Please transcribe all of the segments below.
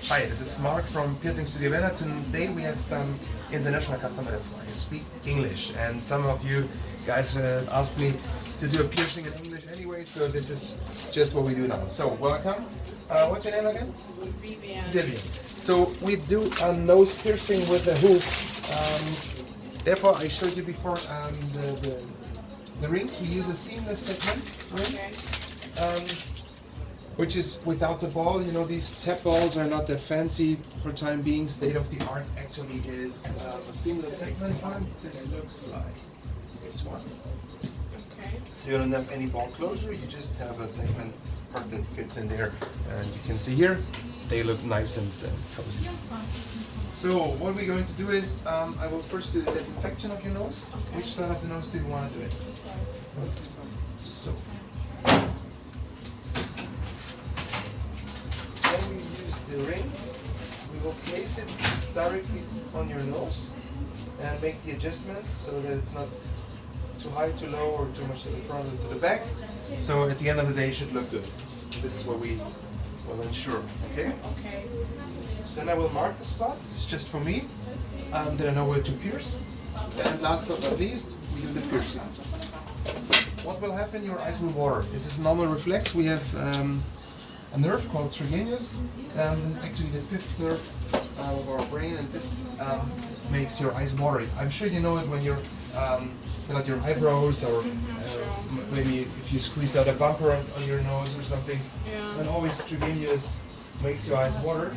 Hi, this is Mark from Piercing Studio Vienna. Today we have some international customer, that's why I speak English. And some of you guys asked me to do a piercing in English anyway, so this is just what we do now. So, welcome. What's your name again? Vivian. Vivian. So, we do a nose piercing with a hoop. Therefore, I showed you before the rings. We use a seamless segment ring. Okay. Which is without the ball. You know, these tap balls are not that fancy for time being. State of the art actually is a seamless segment one. This looks like this one. Okay. So you don't have any ball closure, you just have a segment part that fits in there. And you can see here, they look nice and cozy. So what we're going to do is, I will first do the disinfection of your nose. Okay. Which side of the nose do you want to do it? So. When we use the ring, we will place it directly on your nose and make the adjustments so that it's not too high, too low, or too much to the front or to the back. So at the end of the day, it should look good. This is what we will ensure. Okay? Okay. Then I will mark the spot. This is just for me. Then I know where to pierce. And last but not least, we do the piercing. What will happen? Your eyes will water. This is a normal reflex. We have a nerve called trigeminus. This is actually the fifth nerve of our brain, and this makes your eyes watery. I'm sure you know it when you're fill out your eyebrows, or maybe if you squeeze out a bumper on your nose or something. Yeah. And always trigeminus makes your eyes water.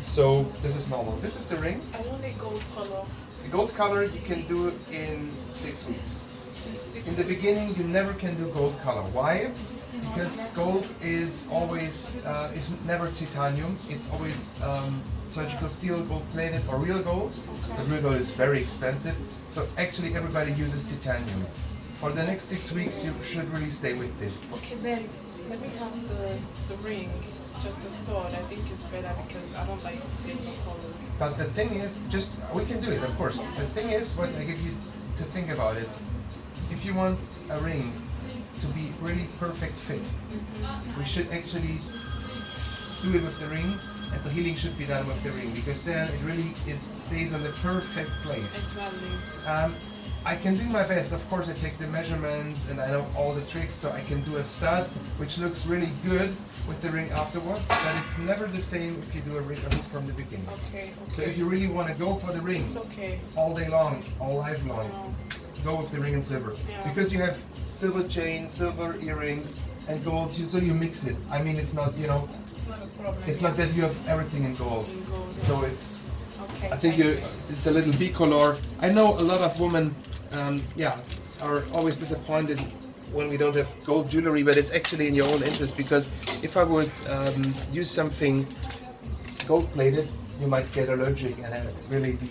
So this is normal. This is the ring. I want a gold color. The gold color you can do in 6 weeks. In the beginning, you never can do gold color. Why? Because gold is always is never titanium. It's always surgical steel, gold plated, or real gold. The real gold is very expensive. So actually, everybody uses titanium. For the next 6 weeks, you should really stay with this. Okay, then let me have the ring, just the stored. I think it's better because I don't like silver color. But the thing is, just we can do it, of course. The thing is, what I give you to think about is, if you want a ring to be really perfect fit, we should actually do it with the ring, and the healing should be done with the ring, because then it really stays on the perfect place. Exactly. I can do my best. Of course, I take the measurements and I know all the tricks, so I can do a stud which looks really good with the ring afterwards. But it's never the same if you do a ring from the beginning. Okay. So if you really want to go for the ring It's okay. all day long, all life long, No. go with the ring and silver, Yeah. because you have silver chains, silver earrings, and gold. So you mix it. I mean, it's not, you know, It's not a problem. it's not that you have everything in gold. In gold. So it's, Okay. I think it's a little bicolor. I know a lot of women, are always disappointed when we don't have gold jewelry, but it's actually in your own interest, because if I would use something gold-plated, you might get allergic, and really the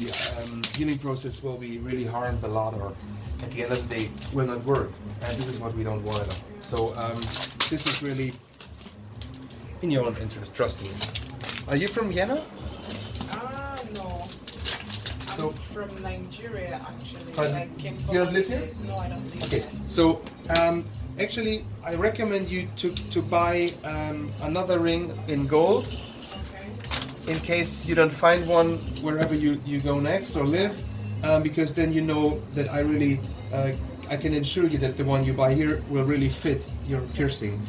healing process will be really harmed a lot, or at the end of the day will not work. And this is what we don't want. So this is really in your own interest. Trust me. Are you from Vienna? No. So- I'm from Nigeria, actually. But I came you from don't live here? No, I don't live Okay, here. so actually, I recommend you to buy another ring in gold, Okay. in case you don't find one wherever you go next or live, because then you know that I can ensure you that the one you buy here will really fit your piercing.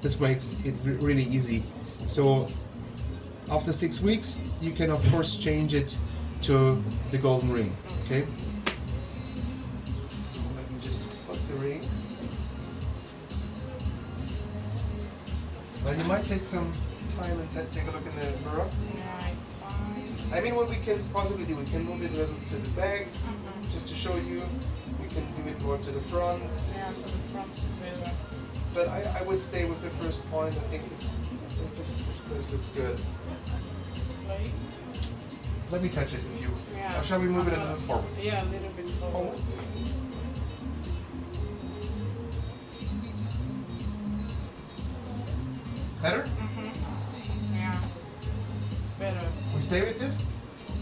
This makes it really easy. So after 6 weeks, you can of course change it to the golden ring. Okay. So let me just put the ring. Well, you might take some time and take a look in the mirror. Yeah, it's fine. I mean, what we can possibly do, we can move it a little to the back, Mm-hmm. just to show you. We can do it more to the front. Yeah, to the front is better. But I would stay with the first point. I think this place looks good. Like, Let me touch it with you. yeah. Or shall we move it a little forward? Yeah, a little bit forward. Better? Yeah. It's better. We stay with this?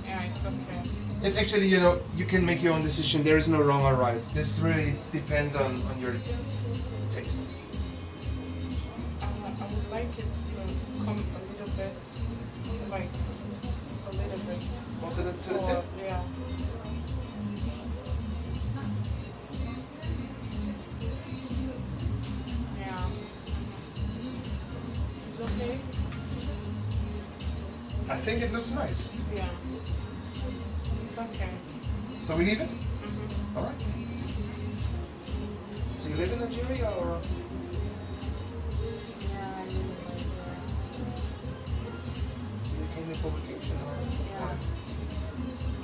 Yeah, it's okay. It's actually, you know, you can make your own decision. There is no wrong or right. This really depends on your taste. I would like it to come a little bit like a little bit. More to the tip? Yeah. Yeah. It's okay? I think it looks nice. Yeah. It's okay. So we leave it? Mm-hmm. Alright. So you live in Nigeria or? Yeah, I really like that. So you came here for vacation or? Yeah.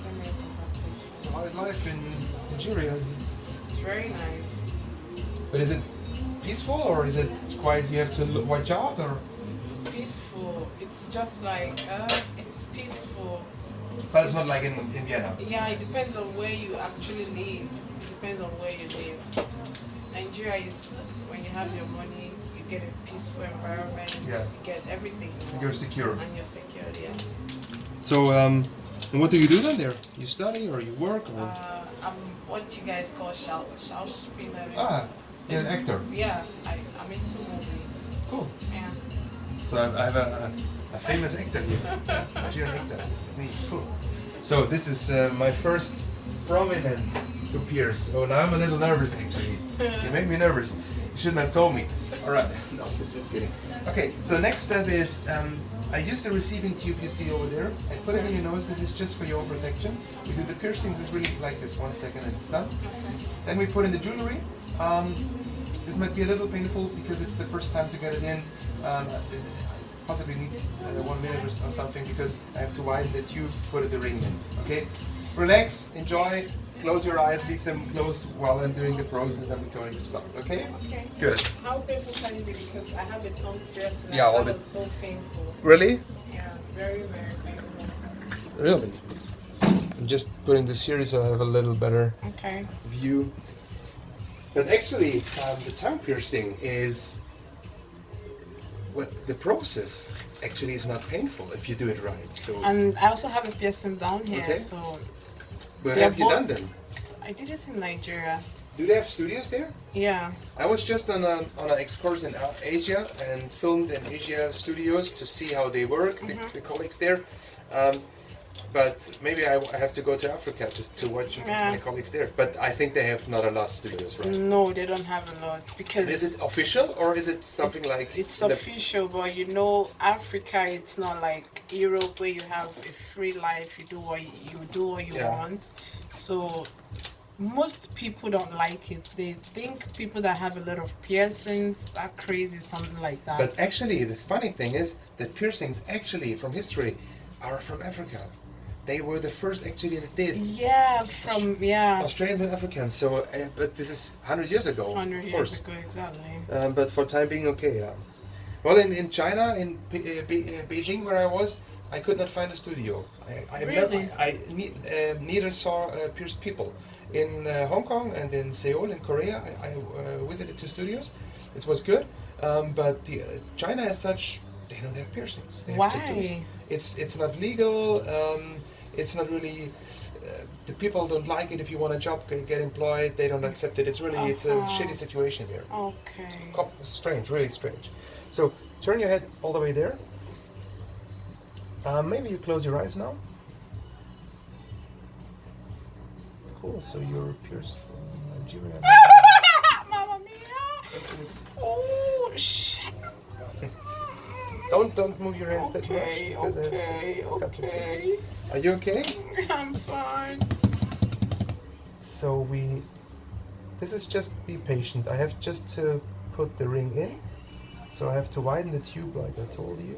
Can make a vacation. So how is life in Nigeria? It's very nice. But is it peaceful or is it quite, you have to watch out or? It's peaceful. It's just like, it's peaceful. But it's not like in Vienna. Yeah, it depends on where you actually live. It depends on where you live. Nigeria is when you have your money, you get a peaceful environment. Yeah. You get everything. You want, You're secure. and you're secured. Yeah. So, and what do you do then there? You study or you work or? I'm what you guys call Schauspieler. Ah, you're an actor. Yeah, I'm into movie. Cool. Yeah. So I have a famous actor here. Nigerian actor. Me. Cool. So this is my first prominent to Pierce. Oh, now I'm a little nervous actually. You make me nervous. You shouldn't have told me. All right. No, just kidding. Okay. So next step is I use the receiving tube you see over there. I put it in your nose. This is just for your protection. We do the piercing. This is really like this. 1 second and it's done. Okay. Then we put in the jewelry. This might be a little painful because it's the first time to get it in. Possibly need 1 minute or something because I have to widen the tube, put the ring in. Okay? Relax, enjoy, close your eyes, leave them closed while I'm doing the process and we're going to start. Okay? Okay. Good. How painful can it be? Because I have a tongue piercing. Yeah, all that the- was so painful. Really? Yeah, very, very painful. Really? I'm just putting this here so I have a little better Okay. view. But actually, the tongue piercing is the process actually is not painful if you do it right. So, And I also have a piercing down here, Okay. so where they're have you both- done them? I did it in Nigeria. Do they have studios there? Yeah. I was just on an excursion in Asia and filmed in Asia studios to see how they work, the colleagues there. But maybe I have to go to Africa just to watch Yeah. my colleagues there. But I think they have not a lot of studios, right? No, they don't have a lot because Is it official or is it something like it's the- official, but you know, Africa, it's not like Europe where you have a free life. You do what you Yeah. want. So most people don't like it. They think people that have a lot of piercings are crazy, something like that. But actually, the funny thing is that piercings actually from history are from Africa. They were the first actually that did. yeah, Australians and Africans. So, but this is 100 years ago, 100 of years course. ago, exactly. But for time being, okay. Yeah. Well, in China, in Beijing, where I was, I could not find a studio. I Really? neither saw pierced people. In Hong Kong and in Seoul, in Korea, I visited 2 studios. It was good, but China as such, they don't have piercings. They have tattoos. Why? It's not legal. It's not really. The people don't like it. If you want a job, get employed, they don't accept it. It's really it's a shitty situation here. Okay. Strange, really strange. So turn your head all the way there. Maybe you close your eyes now. Cool. So you're pierced from Nigeria. Mamma mia! Oh, shit. Don't move your hands that much. Okay, because I have okay, to cut it. okay. Are you okay? I'm fine. So this is just be patient. I have just to put the ring in. So I have to widen the tube like I told you.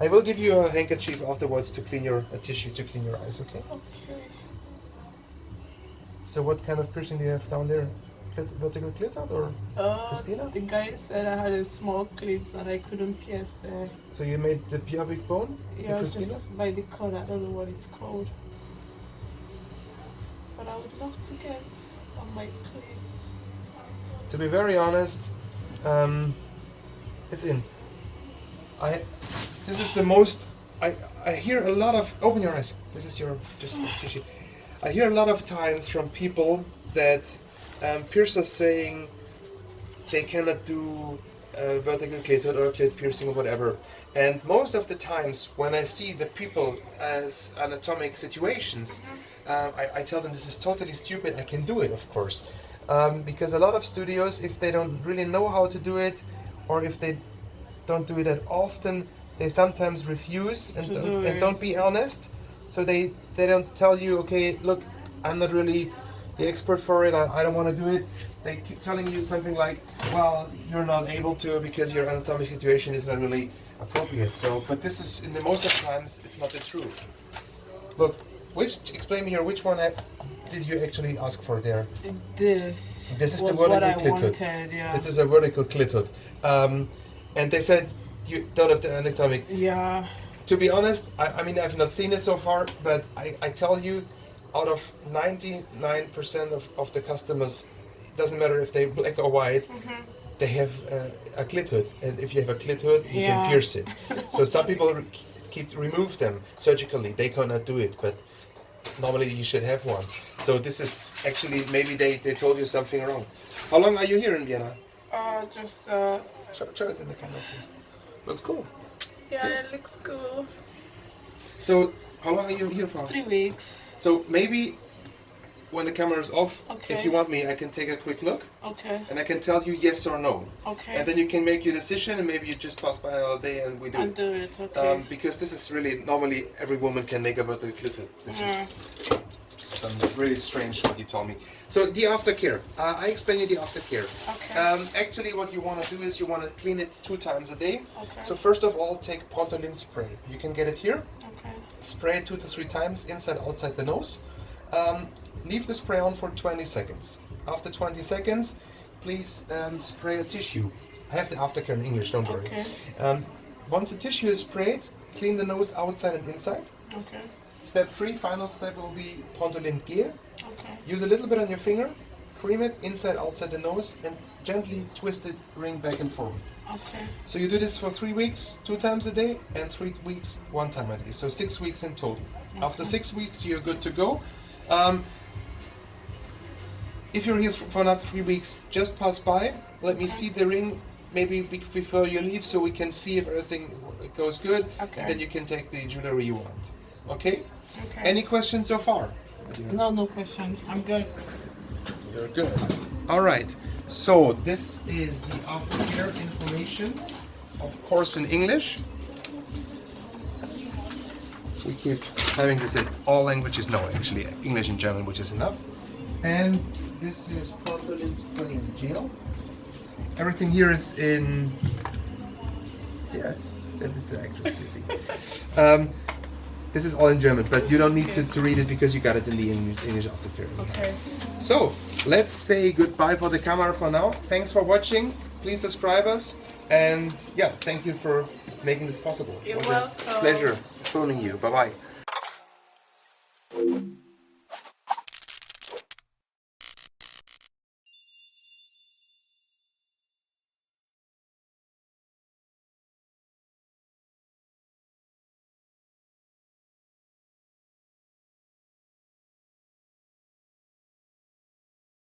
I will give you a handkerchief afterwards to clean a tissue to clean your eyes, okay? Okay. So what kind of piercing do you have down there? Vertical clit out or Christina? The guy said I had a small clit and I couldn't pierce there. So you made the pubic bone? Yeah, the Christina? just by the cord. I don't know what it's called. But I would love to get on my cleats. To be very honest, it's in. This is the most. I hear a lot of. Open your eyes. This is your just for tissue. I hear a lot of times from people that piercers saying they cannot do vertical clit hood or clit piercing or whatever. And most of the times when I see the people as anatomic situations, I tell them this is totally stupid. I can do it, of course. Because a lot of studios, if they don't really know how to do it, or if they don't do it that often, they sometimes refuse and don't be honest. So they don't tell you, okay, look, I'm not really the expert for it, I don't want to do it. They keep telling you something like, well, you're not able to because your anatomic situation is not really appropriate. So, but this is, in the most of times, it's not the truth. Look, explain me here, which one did you actually ask for there? This This is was the vertical what I clit hood. wanted, yeah. This is a vertical clit hood. And they said you don't have the anatomic. Yeah. To be honest, I mean, I've not seen it so far, but I tell you, out of 99% of the customers, doesn't matter if they're black or white, they have a clit hood. And if you have a clit hood, you can pierce it. So some people remove them surgically. They cannot do it, but normally you should have one. So this is actually, maybe they told you something wrong. How long are you here in Vienna? Just Show it in the camera, please. Looks cool. yeah, Yes. it looks cool. So how long are you here for? 3 weeks. So maybe when the camera is off, Okay. if you want me, I can take a quick look Okay. and I can tell you yes or no. Okay. And then you can make your decision and maybe you just pass by all day and we do I'll it. do it. Okay. Because this is really, normally every woman can make a vertical clit hood. This is some really strange what you told me. So the aftercare, I explain you the aftercare. Okay. Actually what you want to do is you want to clean it 2 times a day. Okay. So first of all, take Pontolin spray. You can get it here. Okay. Spray it 2 to 3 times, inside, outside the nose. Leave the spray on for 20 seconds. After 20 seconds, please spray a tissue. I have the aftercare in English, don't worry. Okay. Once the tissue is sprayed, clean the nose outside and inside. Okay. Step 3, final step will be Pontolin Gel. Okay. Use a little bit on your finger, cream it inside, outside the nose, and gently twist it, ring back and forth. Okay. So you do this for 3 weeks, 2 times a day, and 3 weeks, 1 time a day. So 6 weeks in total. After 6 weeks, you're good to go. If you're here for another 3 weeks, just pass by. Let me see the ring, maybe before you leave, so we can see if everything goes good, Okay. and then you can take the jewelry you want. Okay? Okay. Any questions so far? No questions. I'm good. You're good. All right. So this is the aftercare information, of course in English. We keep having this in all languages. No, actually English and German, which is enough. And this is Pontolin spray and gel. Everything here is in. Yes, that is the accuracy. See. This is all in German, but you don't need to read it because you got it in the English aftercare. Okay. So, let's say goodbye for the camera for now. Thanks for watching. Please subscribe us. And yeah, thank you for making this possible. You're It was welcome. a pleasure filming you. Bye-bye.